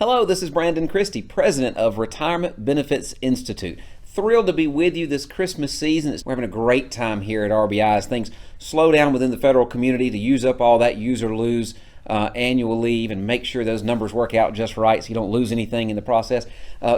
Hello, this is Brandon Christy, President of Retirement Benefits Institute. Thrilled to be with you this Christmas season. We're having a great time here at RBI as things slow down within the federal community to use up all that use or lose annual leave and make sure those numbers work out just right so you don't lose anything in the process.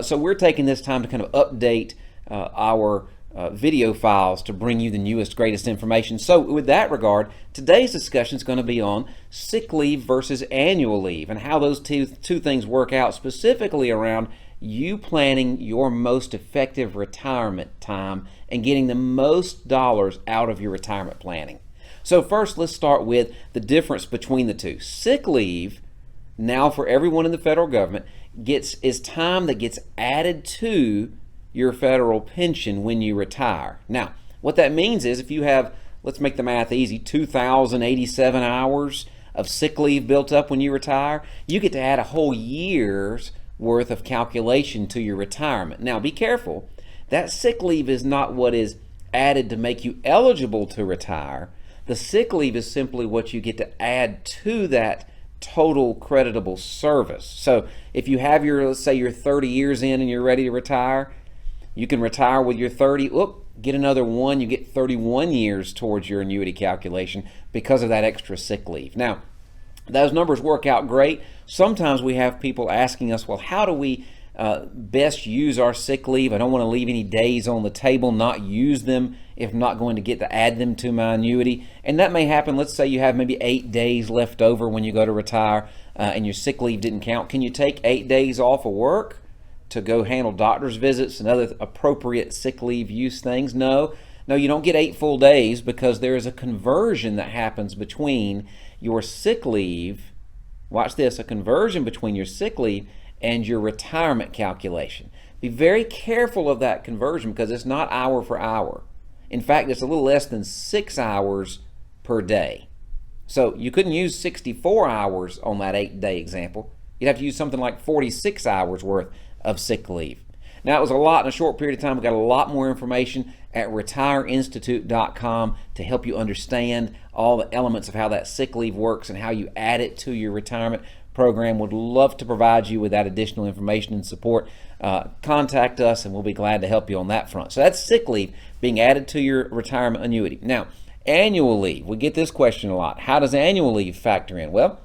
So we're taking this time to kind of update our video files to bring you the newest, greatest information. So with that regard, today's discussion is going to be on sick leave versus annual leave and how those two things work out, specifically around you planning your most effective retirement time and getting the most dollars out of your retirement planning. So first, let's start with the difference between the two. Sick leave, now for everyone in the federal government, is time that gets added to your federal pension when you retire. Now, what that means is if you have, let's make the math easy, 2,087 hours of sick leave built up when you retire, you get to add a whole year's worth of calculation to your retirement. Now, be careful. That sick leave is not what is added to make you eligible to retire. The sick leave is simply what you get to add to that total creditable service. So if you have your, let's say you're 30 years in and you're ready to retire, you can retire with your 30, get another one, you get 31 years towards your annuity calculation because of that extra sick leave. Now, those numbers work out great. Sometimes we have people asking us, well, how do we best use our sick leave? I don't want to leave any days on the table, not use them if I'm not going to get to add them to my annuity. And that may happen. Let's say you have maybe 8 days left over when you go to retire and your sick leave didn't count. Can you take 8 days off of work to go handle doctor's visits and other appropriate sick leave use things? No, you don't get 8 full days because there is a conversion that happens between your sick leave, watch this, a conversion between your sick leave and your retirement calculation. Be very careful of that conversion because it's not hour for hour. In fact, it's a little less than 6 hours per day. So you couldn't use 64 hours on that 8-day example. You'd have to use something like 46 hours worth of sick leave. Now, it was a lot in a short period of time. We've got a lot more information at retireinstitute.com to help you understand all the elements of how that sick leave works and how you add it to your retirement program. Would love to provide you with that additional information and support. Contact us and we'll be glad to help you on that front. So that's sick leave being added to your retirement annuity. Now, annual leave. We get this question a lot. How does annual leave factor in? Well,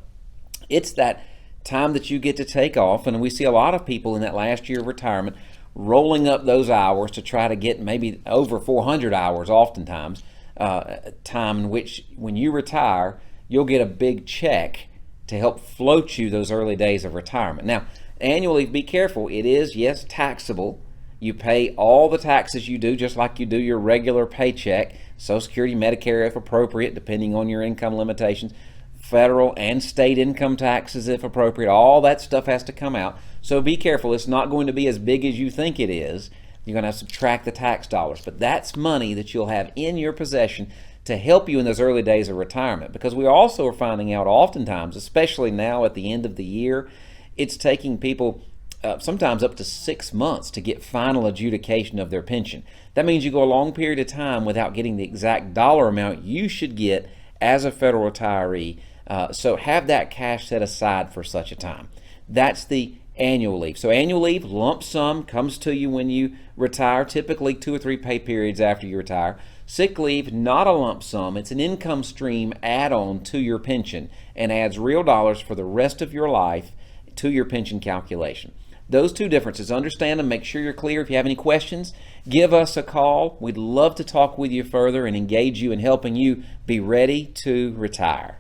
it's that time that you get to take off, and we see a lot of people in that last year of retirement rolling up those hours to try to get maybe over 400 hours oftentimes, time in which when you retire, you'll get a big check to help float you those early days of retirement. Now, annual leave, be careful. It is, yes, taxable. You pay all the taxes you do just like you do your regular paycheck, Social Security, Medicare if appropriate, depending on your income limitations, federal and state income taxes if appropriate. All that stuff has to come out. So be careful. It's not going to be as big as you think it is. You're going to have to subtract the tax dollars. But that's money that you'll have in your possession to help you in those early days of retirement. Because we also are finding out oftentimes, especially now at the end of the year, it's taking people sometimes up to 6 months to get final adjudication of their pension. That means you go a long period of time without getting the exact dollar amount you should get as a federal retiree. So have that cash set aside for such a time. That's the annual leave. So annual leave, lump sum, comes to you when you retire, typically 2 or 3 pay periods after you retire. Sick leave, not a lump sum. It's an income stream add-on to your pension and adds real dollars for the rest of your life to your pension calculation. Those two differences, understand them, make sure you're clear. If you have any questions, give us a call. We'd love to talk with you further and engage you in helping you be ready to retire.